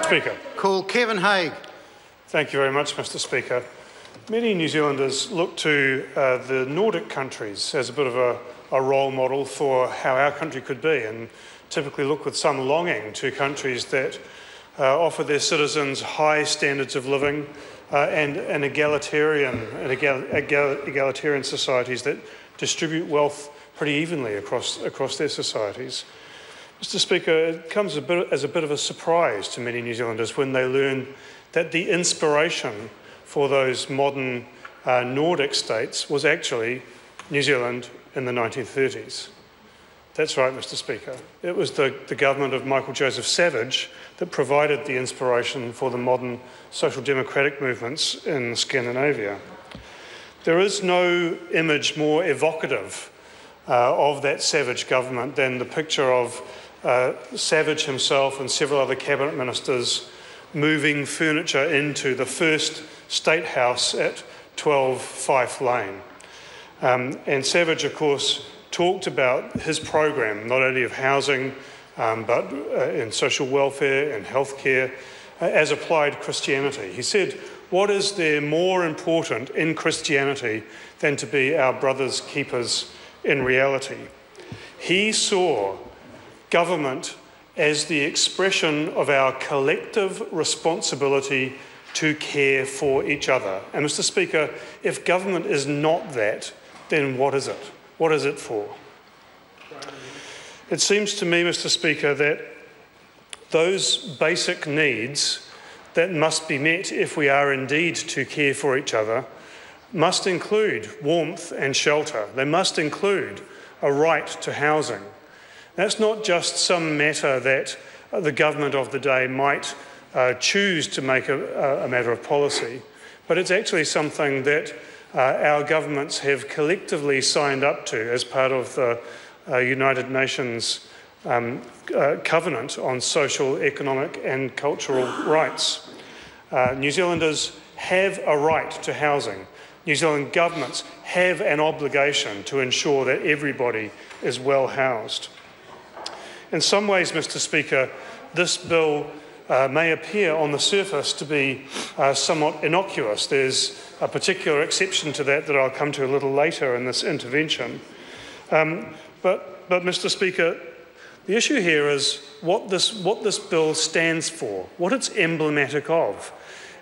Speaker. Call Kevin Haig. Thank you very much, Mr. Speaker. Many New Zealanders look to the Nordic countries as a bit of a role model for how our country could be, and typically look with some longing to countries that offer their citizens high standards of living and egalitarian societies that distribute wealth pretty evenly across their societies. Mr. Speaker, it comes as a bit of a surprise to many New Zealanders when they learn that the inspiration for those modern Nordic states was actually New Zealand in the 1930s. That's right, Mr. Speaker. It was the government of Michael Joseph Savage that provided the inspiration for the modern social democratic movements in Scandinavia. There is no image more evocative of that Savage government than the picture of Savage himself and several other cabinet ministers moving furniture into the first State House at 12 Fife Lane. And Savage, of course, talked about his program, not only of housing, but in social welfare and healthcare, as applied Christianity. He said, what is there more important in Christianity than to be our brother's keepers in reality? He saw government as the expression of our collective responsibility to care for each other. And Mr. Speaker, if government is not that, then what is it? What is it for? It seems to me, Mr. Speaker, that those basic needs that must be met if we are indeed to care for each other must include warmth and shelter. They must include a right to housing. That's not just some matter that the government of the day might choose to make a matter of policy, but it's actually something that our governments have collectively signed up to as part of the United Nations Covenant on Social, Economic and Cultural Rights. New Zealanders have a right to housing. New Zealand governments have an obligation to ensure that everybody is well housed. In some ways, Mr. Speaker, this bill may appear on the surface to be somewhat innocuous. There's a particular exception to that I'll come to a little later in this intervention. But Mr. Speaker, the issue here is what this bill stands for, what it's emblematic of.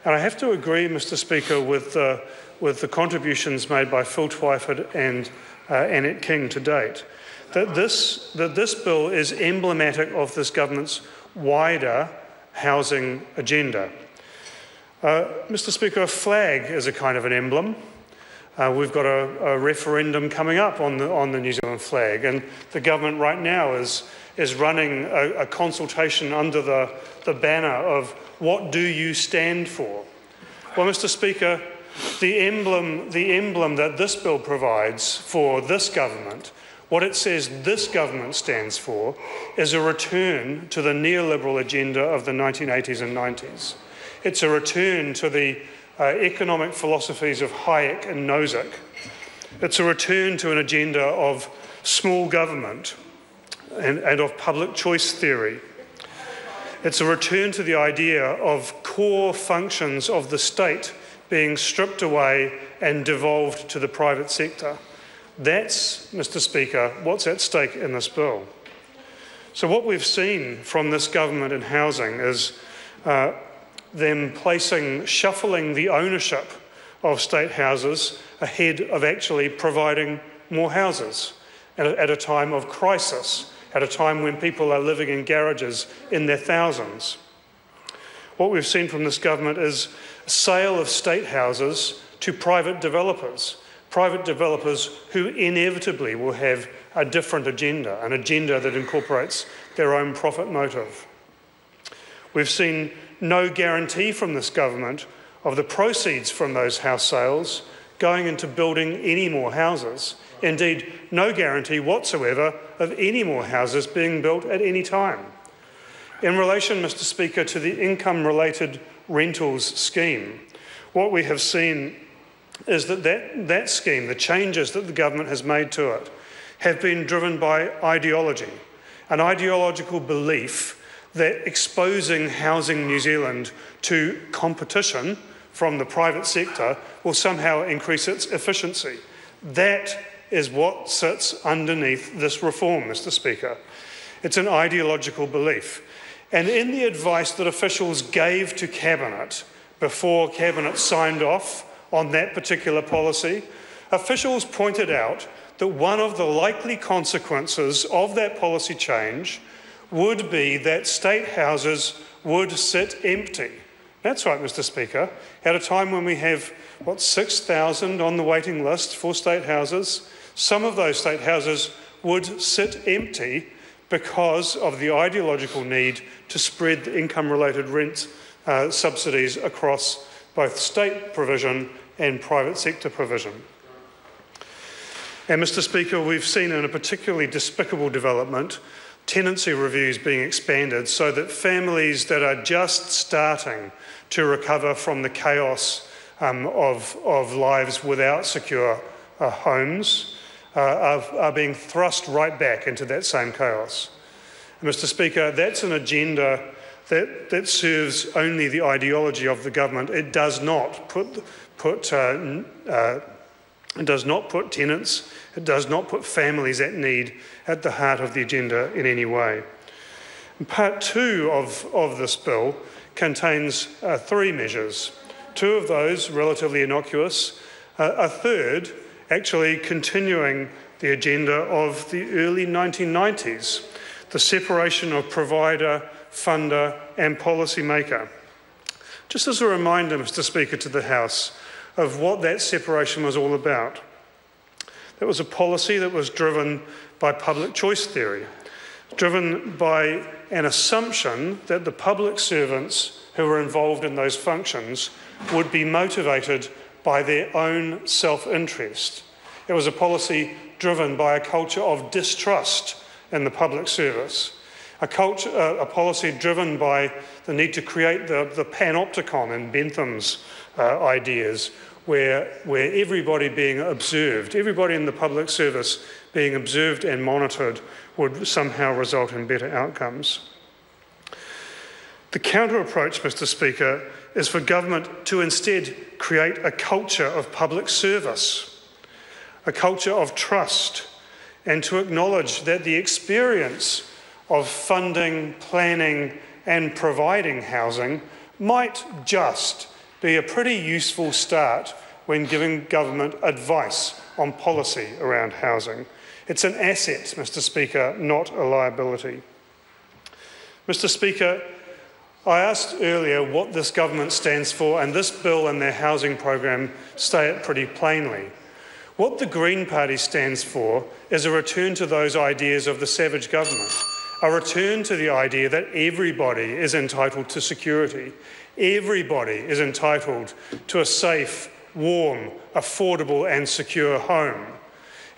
And I have to agree, Mr. Speaker, with the contributions made by Phil Twyford and Annette King to date, that this bill is emblematic of this government's wider housing agenda. Mr. Speaker, a flag is a kind of an emblem. We've got a referendum coming up on the New Zealand flag, and the government right now is running a consultation under the banner of what do you stand for? Well, Mr. Speaker, the emblem that this bill provides for this government, what it says this government stands for, is a return to the neoliberal agenda of the 1980s and 90s. It's a return to the economic philosophies of Hayek and Nozick. It's a return to an agenda of small government and of public choice theory. It's a return to the idea of core functions of the state being stripped away and devolved to the private sector. That's, Mr. Speaker, what's at stake in this bill. So what we've seen from this government in housing is them shuffling the ownership of state houses ahead of actually providing more houses at a time of crisis, at a time when people are living in garages in their thousands. What we've seen from this government is a sale of state houses to private developers who inevitably will have a different agenda, an agenda that incorporates their own profit motive. We've seen no guarantee from this government of the proceeds from those house sales going into building any more houses. Indeed, no guarantee whatsoever of any more houses being built at any time. In relation, Mr. Speaker, to the income-related rentals scheme, what we have seen is that scheme, the changes that the government has made to it, have been driven by ideology, an ideological belief that exposing Housing New Zealand to competition from the private sector will somehow increase its efficiency. That is what sits underneath this reform, Mr. Speaker. It's an ideological belief. And in the advice that officials gave to Cabinet before Cabinet signed off on that particular policy, officials pointed out that one of the likely consequences of that policy change would be that state houses would sit empty. That's right, Mr. Speaker. At a time when we have, 6,000 on the waiting list for state houses, some of those state houses would sit empty because of the ideological need to spread the income-related rent subsidies across both state provision and private sector provision. And Mr. Speaker, we've seen in a particularly despicable development tenancy reviews being expanded so that families that are just starting to recover from the chaos of lives without secure homes are being thrust right back into that same chaos. And Mr. Speaker, that's an agenda that serves only the ideology of the government. It does not put tenants, it does not put families at need at the heart of the agenda in any way. And part 2 of this bill contains 3 measures. 2 of those relatively innocuous, a third actually continuing the agenda of the early 1990s, the separation of provider, funder and policymaker. Just as a reminder, Mr. Speaker, to the House of what that separation was all about. That was a policy that was driven by public choice theory, driven by an assumption that the public servants who were involved in those functions would be motivated by their own self-interest. It was a policy driven by a culture of distrust in the public service, a policy driven by the need to create the panopticon in Bentham's ideas, where everybody being observed, everybody in the public service being observed and monitored would somehow result in better outcomes. The counter approach, Mr. Speaker, is for government to instead create a culture of public service, a culture of trust, and to acknowledge that the experience of funding, planning and providing housing might just be a pretty useful start when giving government advice on policy around housing. It's an asset, Mr. Speaker, not a liability. Mr. Speaker, I asked earlier what this government stands for, and this bill and their housing program say it pretty plainly. What the Green Party stands for is a return to those ideas of the Savage government, a return to the idea that everybody is entitled to security. Everybody is entitled to a safe, warm, affordable and secure home.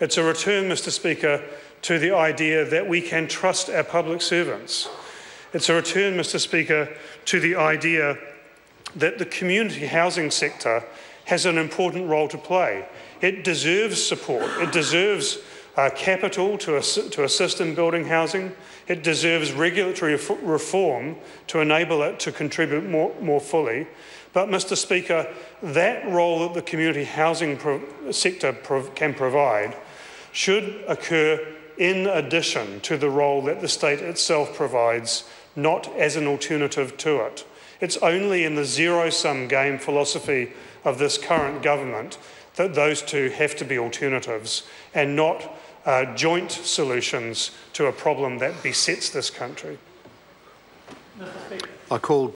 It's a return, Mr. Speaker, to the idea that we can trust our public servants. It's a return, Mr. Speaker, to the idea that the community housing sector has an important role to play. It deserves support. It deserves capital to assist in building housing. It deserves regulatory reform to enable it to contribute more fully. But, Mr. Speaker, that role that the community housing sector can provide should occur in addition to the role that the state itself provides, not as an alternative to it. It's only in the zero-sum game philosophy of this current government that those two have to be alternatives and not joint solutions to a problem that besets this country. I call